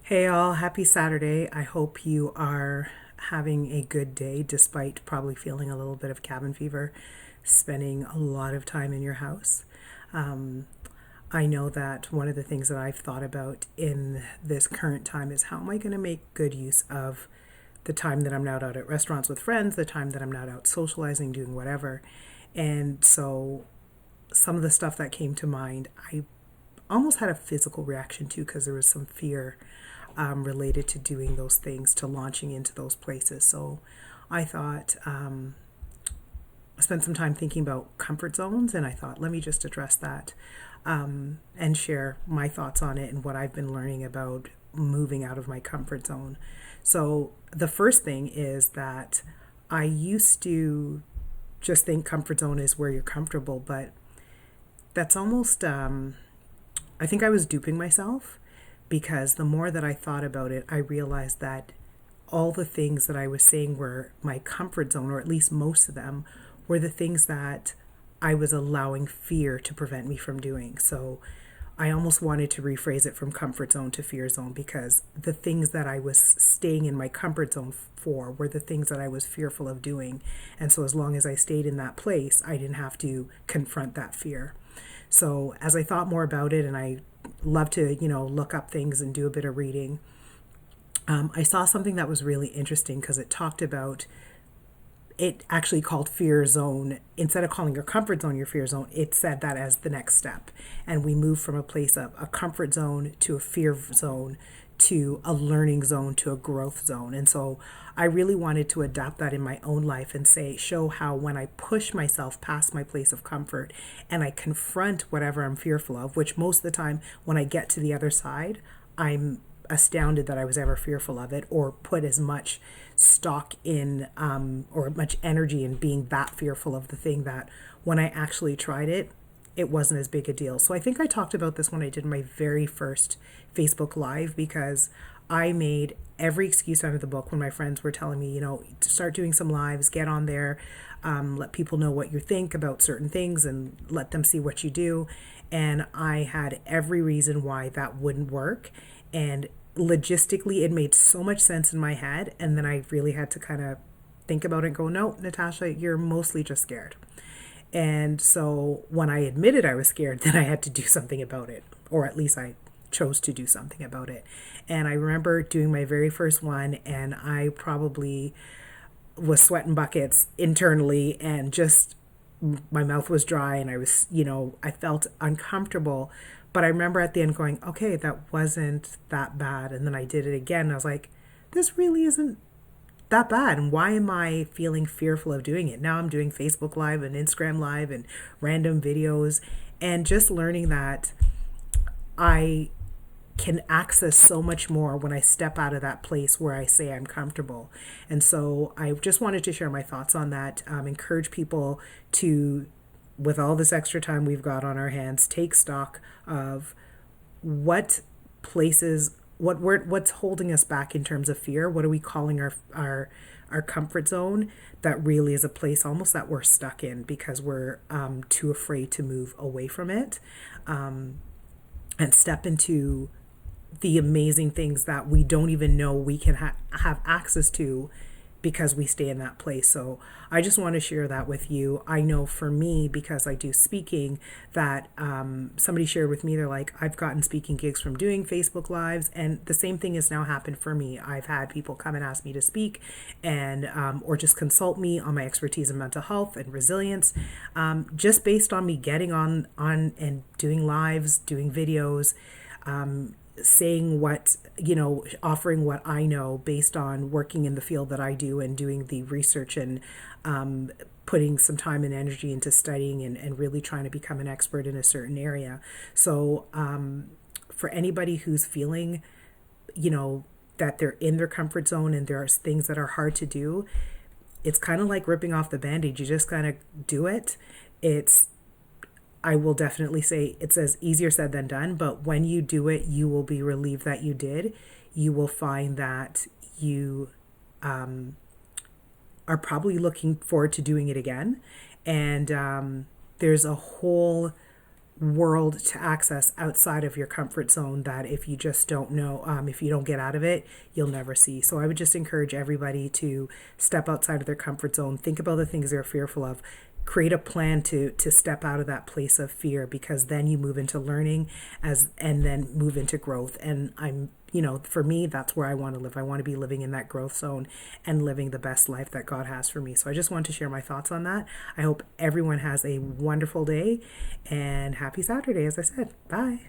Hey all, happy Saturday. I hope you are having a good day despite probably feeling a little bit of cabin fever, spending a lot of time in your house. Um, I know that one of the things that I've thought about in this current time is how am I going to make good use of the time that I'm not out at restaurants with friends, the time that I'm not out socializing, doing whatever. And so some of the stuff that came to mind, I almost had a physical reaction to because there was some fear related to doing those things, to launching into those places. So I thought, I spent some time thinking about comfort zones, and I thought, let me just address that and share my thoughts on it and what I've been learning about moving out of my comfort zone. So the first thing is that I used to just think comfort zone is where you're comfortable, but that's almost I think I was duping myself because the more that I thought about it, I realized that all the things that I was saying were my comfort zone, or at least most of them, were the things that I was allowing fear to prevent me from doing. So I almost wanted to rephrase it from comfort zone to fear zone because the things that I was staying in my comfort zone for were the things that I was fearful of doing. And so as long as I stayed in that place, I didn't have to confront that fear. So as I thought more about it, and I love to, look up things and do a bit of reading, I saw something that was really interesting because it talked about it actually called fear zone. Instead of calling your comfort zone your fear zone, it said that as the next step. And we moved from a place of a comfort zone to a fear zone to a learning zone to a growth zone. And so I really wanted to adapt that in my own life and show how when I push myself past my place of comfort and I confront whatever I'm fearful of, which most of the time when I get to the other side, I'm astounded that I was ever fearful of it or put as much stock in or much energy in being that fearful of the thing that when I actually tried it, it wasn't as big a deal. So I think I talked about this when I did my very first Facebook Live because I made every excuse under the book when my friends were telling me, to start doing some lives, get on there, let people know what you think about certain things and let them see what you do. And I had every reason why that wouldn't work. And logistically, it made so much sense in my head. And then I really had to kind of think about it and go, no, Natasha, you're mostly just scared. And so when I admitted I was scared, then I had to do something about it, or at least I chose to do something about it. And I remember doing my very first one, and I probably was sweating buckets internally, and just my mouth was dry, and I was, I felt uncomfortable. But I remember at the end going, okay, that wasn't that bad. And then I did it again. And I was like, this really isn't that bad. And why am I feeling fearful of doing it? Now I'm doing Facebook Live and Instagram Live and random videos and just learning that I can access so much more when I step out of that place where I say I'm comfortable. And so I just wanted to share my thoughts on that, encourage people to, with all this extra time we've got on our hands, take stock of what places what's holding us back in terms of fear. What are we calling our comfort zone that really is a place almost that we're stuck in because we're too afraid to move away from it, and step into the amazing things that we don't even know we can have access to because we stay in that place. So I just want to share that with you. I know for me, because I do speaking, that somebody shared with me, they're like, I've gotten speaking gigs from doing Facebook Lives. And the same thing has now happened for me. I've had people come and ask me to speak and or just consult me on my expertise in mental health and resilience, just based on me getting on and doing lives, doing videos, saying what, offering what I know based on working in the field that I do and doing the research and putting some time and energy into studying and really trying to become an expert in a certain area. So for anybody who's feeling, that they're in their comfort zone and there are things that are hard to do, it's kind of like ripping off the band-aid. You just kind of do it. I will definitely say it's as easier said than done, but when you do it, you will be relieved that you did. You will find that you are probably looking forward to doing it again. And there's a whole world to access outside of your comfort zone that if you just don't know, if you don't get out of it, you'll never see. So I would just encourage everybody to step outside of their comfort zone, think about the things they're fearful of, create a plan to step out of that place of fear, because then you move into learning and then move into growth. And for me, that's where I want to live. I want to be living in that growth zone and living the best life that God has for me. So I just want to share my thoughts on that. I hope everyone has a wonderful day and happy Saturday, as I said. Bye.